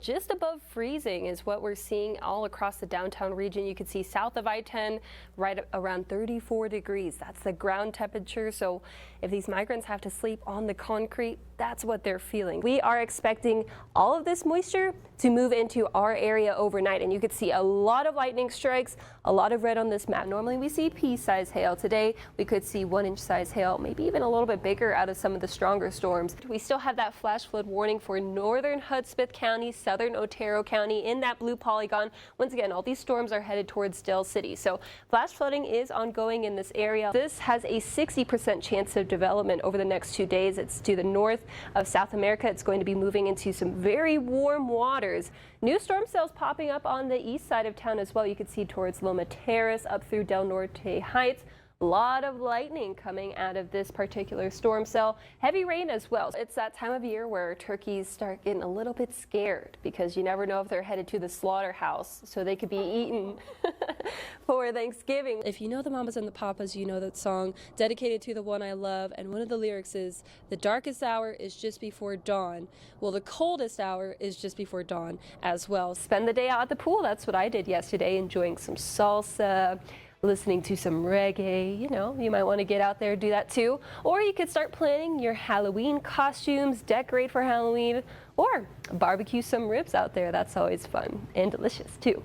Just above freezing is what we're seeing all across the downtown region. You can see south of I-10 right around 34 degrees. That's the ground temperature. So if these migrants have to sleep on the concrete, that's what they're feeling. We are expecting all of this moisture to move into our area overnight, and you could see a lot of lightning strikes, a lot of red on this map. Normally we see pea-size hail. Today we could see 1-inch size hail, maybe even a little bit bigger out of some of the stronger storms. We still have that flash flood warning for northern Hudspeth County, southern Otero County in that blue polygon. Once again, all these storms are headed towards Del City, so flash flooding is ongoing in this area. This has a 60% chance of development over the next 2 days. It's to the north of South America. It's going to be moving into some very warm waters. New storm cells popping up on the east side of town as well. You can see towards Loma Terrace up through Del Norte Heights. A lot of lightning coming out of this particular storm cell. Heavy rain as well. It's that time of year where turkeys start getting a little bit scared because you never know if they're headed to the slaughterhouse, so they could be eaten for Thanksgiving. If you know the Mamas and the Papas, you know that song dedicated to the one I love, and one of the lyrics is, "The darkest hour is just before dawn." Well, the coldest hour is just before dawn as well. Spend the day out at the pool. That's what I did yesterday, enjoying some salsa, listening to some reggae. You know, you might want to get out there and do that too. Or you could start planning your Halloween costumes, decorate for Halloween, or barbecue some ribs out there. That's always fun and delicious too.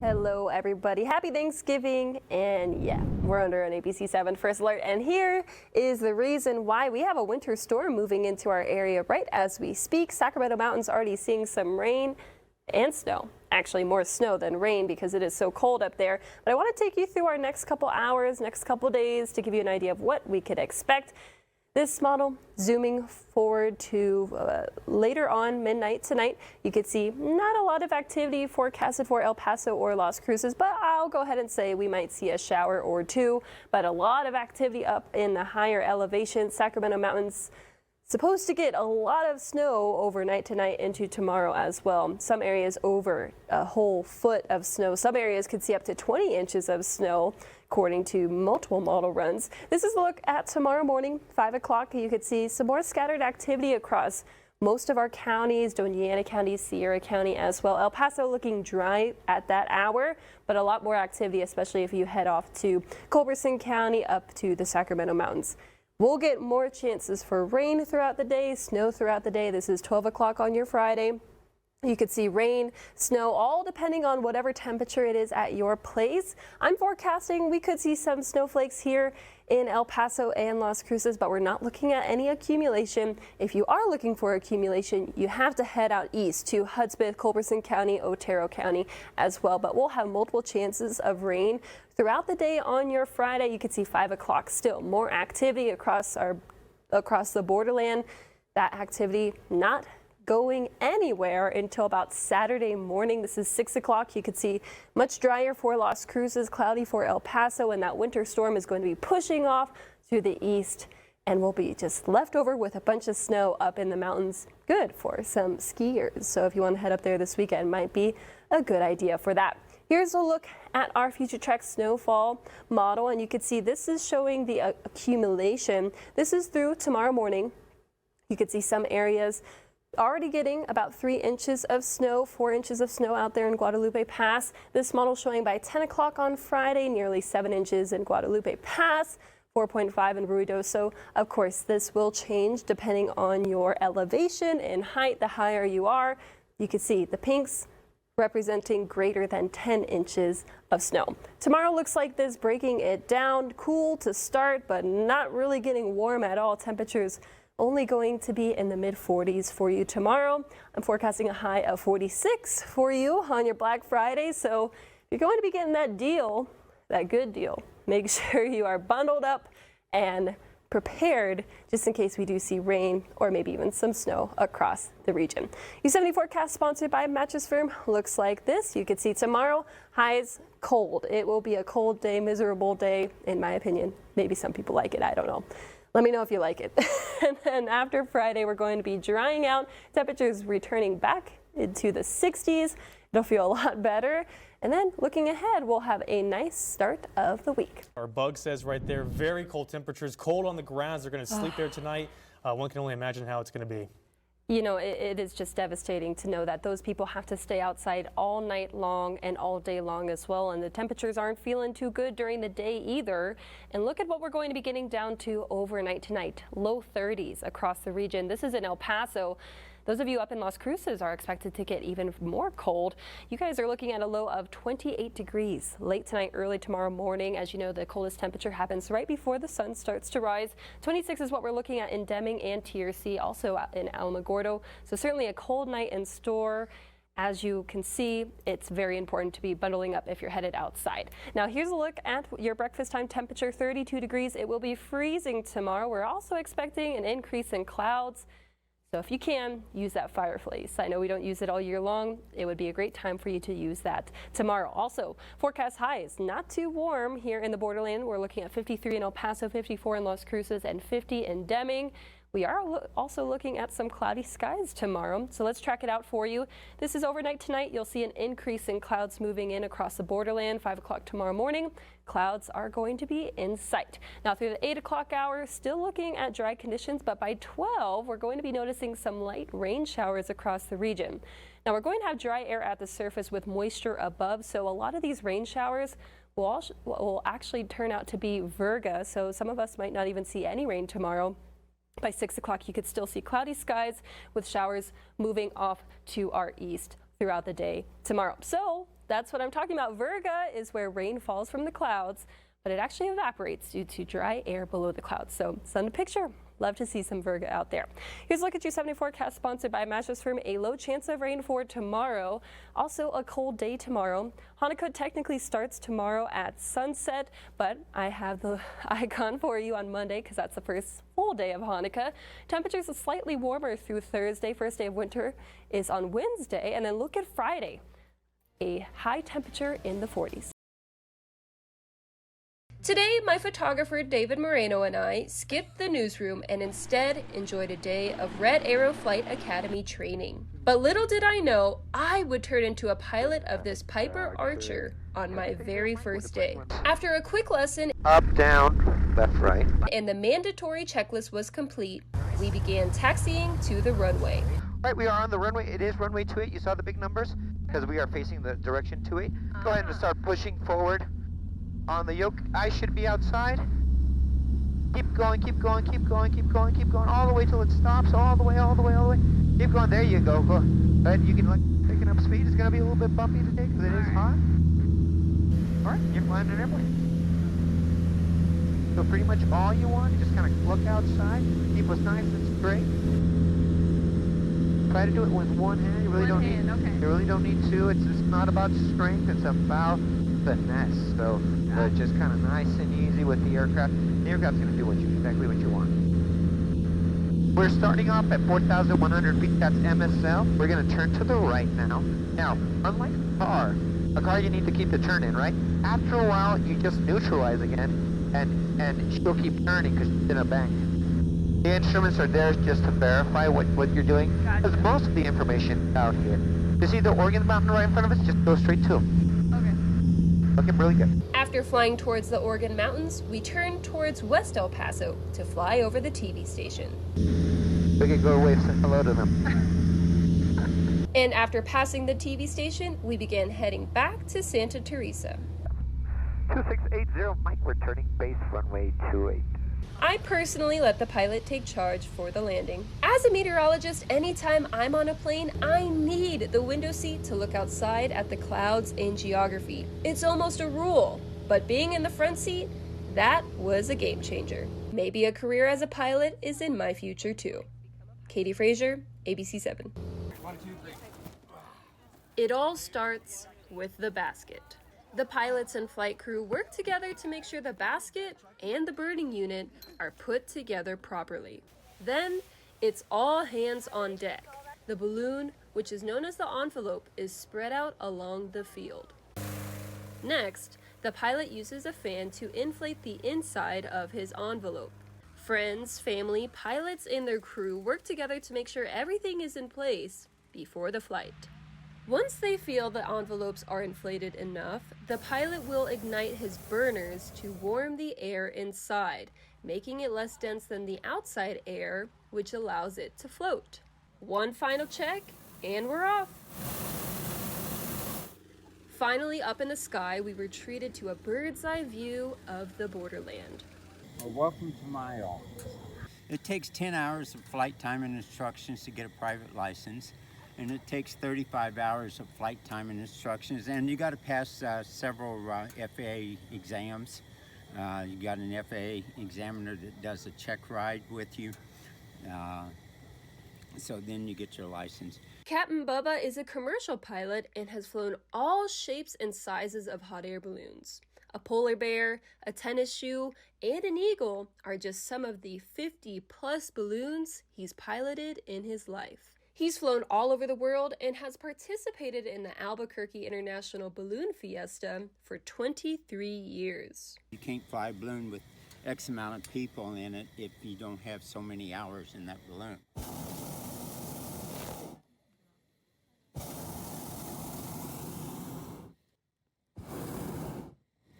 Hello everybody, happy Thanksgiving, and yeah, we're under an ABC 7 first alert, and here is the reason why. We have a winter storm moving into our area right as we speak. Sacramento Mountain's already seeing some rain and snow. Actually more snow than rain because it is so cold up there. But I want to take you through our next couple hours, next couple days to give you an idea of what we could expect. This model zooming forward to later on midnight tonight, you could see not a lot of activity forecasted for El Paso or Las Cruces, but I'll go ahead and say we might see a shower or two, but a lot of activity up in the higher elevations. Sacramento Mountain's supposed to get a lot of snow overnight tonight into tomorrow as well. Some areas over a whole foot of snow. Some areas could see up to 20 inches of snow, according to multiple model runs. This is a look at tomorrow morning, 5 o'clock. You could see some more scattered activity across most of our counties, Doña Ana County, Sierra County as well. El Paso looking dry at that hour, but a lot more activity, especially if you head off to Culberson County up to the Sacramento Mountains. We'll get more chances for rain throughout the day, snow throughout the day. This is 12 o'clock on your Friday. You could see rain, snow, all depending on whatever temperature it is at your place. I'm forecasting we could see some snowflakes here in El Paso and Las Cruces, but we're not looking at any accumulation. If you are looking for accumulation, you have to head out east to Hudspeth, Culberson County, Otero County as well. But we'll have multiple chances of rain throughout the day on your Friday. You could see 5 o'clock still more activity across the borderland. That activity not going anywhere until about Saturday morning. This is 6 o'clock. You could see much drier for Las Cruces, cloudy for El Paso, and that winter storm is going to be pushing off to the east, and we'll be just left over with a bunch of snow up in the mountains. Good for some skiers. So if you want to head up there this weekend, might be a good idea for that. Here's a look at our Future Track snowfall model, and you can see this is showing the accumulation. This is through tomorrow morning. You could see some areas already getting about 3 inches of snow, 4 inches of snow out there in Guadalupe Pass. This model showing by 10 o'clock on Friday, nearly 7 inches in Guadalupe Pass, 4.5 in Ruidoso. Of course, this will change depending on your elevation and height. The higher you are, you can see the pinks representing greater than 10 inches of snow. Tomorrow looks like this, breaking it down. Cool to start, but not really getting warm at all. Temperatures only going to be in the mid-40s for you tomorrow. I'm forecasting a high of 46 for you on your Black Friday. So if you're going to be getting that deal, that good deal, make sure you are bundled up and prepared just in case we do see rain or maybe even some snow across the region. U70 forecast sponsored by Mattress Firm looks like this. You can see tomorrow highs cold. It will be a cold day, miserable day, in my opinion. Maybe some people like it, I don't know. Let me know if you like it. And then after Friday, we're going to be drying out. Temperatures returning back into the 60s. It'll feel a lot better. And then looking ahead, we'll have a nice start of the week. Our bug says right there, very cold temperatures, cold on the grounds. They're going to sleep there tonight. One can only imagine how it's going to be. You know, it is just devastating to know that those people have to stay outside all night long and all day long as well. And the temperatures aren't feeling too good during the day either. And look at what we're going to be getting down to overnight tonight. Low 30s across the region. This is in El Paso. Those of you up in Las Cruces are expected to get even more cold. You guys are looking at a low of 28 degrees late tonight, early tomorrow morning. As you know, the coldest temperature happens right before the sun starts to rise. 26 is what we're looking at in Deming and TRC, also in Alamogordo. So certainly a cold night in store. As you can see, it's very important to be bundling up if you're headed outside. Now here's a look at your breakfast time temperature, 32 degrees. It will be freezing tomorrow. We're also expecting an increase in clouds. So if you can, use that fireplace. I know we don't use it all year long. It would be a great time for you to use that tomorrow. Also, forecast highs, not too warm here in the borderland. We're looking at 53 in El Paso, 54 in Las Cruces, and 50 in Deming. We are also looking at some cloudy skies tomorrow, so let's track it out for you. This is overnight tonight. You'll see an increase in clouds moving in across the borderland. 5 o'clock tomorrow morning, clouds are going to be in sight. Now through the 8 o'clock hour, still looking at dry conditions, but by 12, we're going to be noticing some light rain showers across the region. Now we're going to have dry air at the surface with moisture above, so a lot of these rain showers will actually turn out to be virga, so some of us might not even see any rain tomorrow. By 6 o'clock, you could still see cloudy skies with showers moving off to our east throughout the day tomorrow. So that's what I'm talking about. Virga is where rain falls from the clouds, but it actually evaporates due to dry air below the clouds. So send a picture. Love to see some virga out there. Here's a look at your 70 forecast sponsored by Mattress Firm. A low chance of rain for tomorrow. Also a cold day tomorrow. Hanukkah technically starts tomorrow at sunset, but I have the icon for you on Monday because that's the first full day of Hanukkah. Temperatures are slightly warmer through Thursday. First day of winter is on Wednesday. And then look at Friday. A high temperature in the 40s. Today, my photographer David Moreno and I skipped the newsroom and instead enjoyed a day of Red Arrow Flight Academy training. But little did I know I would turn into a pilot of this Piper Archer on my very first day. After a quick lesson, up, down, left, right, and the mandatory checklist was complete, we began taxiing to the runway. Right, we are on the runway. It is runway 28. You saw the big numbers? Because we are facing the direction 28. Go ahead and start pushing forward. On the yoke, I should be outside. Keep going, keep going, keep going, keep going, keep going, all the way till it stops, all the way, all the way, all the way. Keep going, there you go, go. Right, you can look, picking up speed. It's gonna be a little bit bumpy today because it is hot. All right, you're flying an airplane. So pretty much all you want, you just kind of look outside, keep us nice and straight. Try to do it with one hand. You really You really don't need two. It's not about strength. It's about finesse. So just kind of nice and easy with the aircraft. The aircraft's going to do exactly what you want. We're starting off at 4,100 feet. That's MSL. We're going to turn to the right now. Now, unlike a car you need to keep the turn in, right? After a while, you just neutralize again, and she'll keep turning because she's in a bank. The instruments are there just to verify what you're doing. Because most of the information out here. You see the Oregon Mountain right in front of us? Just go straight to them. Looking really good. After flying towards the Oregon Mountains, we turned towards West El Paso to fly over the TV station. We could go wave say hello to them. And after passing the TV station, we began heading back to Santa Teresa. 2680, Mike, we're turning base runway 28. I personally let the pilot take charge for the landing. As a meteorologist, anytime I'm on a plane, I need the window seat to look outside at the clouds and geography. It's almost a rule, but being in the front seat, that was a game changer. Maybe a career as a pilot is in my future too. Katie Frazier, ABC 7. 1, 2, 3. It all starts with the basket. The pilots and flight crew work together to make sure the basket and the burning unit are put together properly. Then, it's all hands on deck. The balloon, which is known as the envelope, is spread out along the field. Next, the pilot uses a fan to inflate the inside of his envelope. Friends, family, pilots, and their crew work together to make sure everything is in place before the flight. Once they feel the envelopes are inflated enough, the pilot will ignite his burners to warm the air inside, making it less dense than the outside air, which allows it to float. One final check, and we're off. Finally up in the sky, we were treated to a bird's eye view of the borderland. Well, welcome to my office. It takes 10 hours of flight time and instructions to get a private license, and it takes 35 hours of flight time and instructions, and you got to pass several FAA exams. You got an FAA examiner that does a check ride with you, so then you get your license. Captain Bubba is a commercial pilot and has flown all shapes and sizes of hot air balloons. A polar bear, a tennis shoe, and an eagle are just some of the 50-plus balloons he's piloted in his life. He's flown all over the world and has participated in the Albuquerque International Balloon Fiesta for 23 years. You can't fly a balloon with X amount of people in it if you don't have so many hours in that balloon.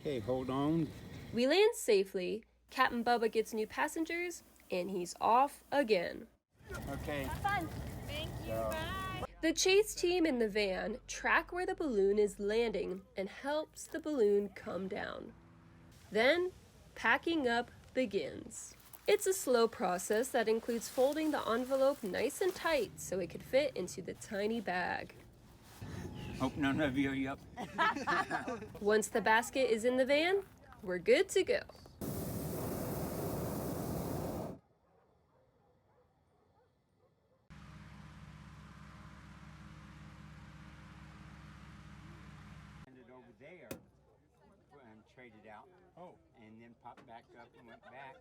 Okay, hold on. We land safely, Captain Bubba gets new passengers, and he's off again. Okay. Have fun. Thank you. Bye. The chase team in the van track where the balloon is landing and helps the balloon come down. Then, packing up begins. It's a slow process that includes folding the envelope nice and tight so it could fit into the tiny bag. Hope none of you are up. Once the basket is in the van, we're good to go. Landed over there and traded out. Oh. And then popped back up and went back.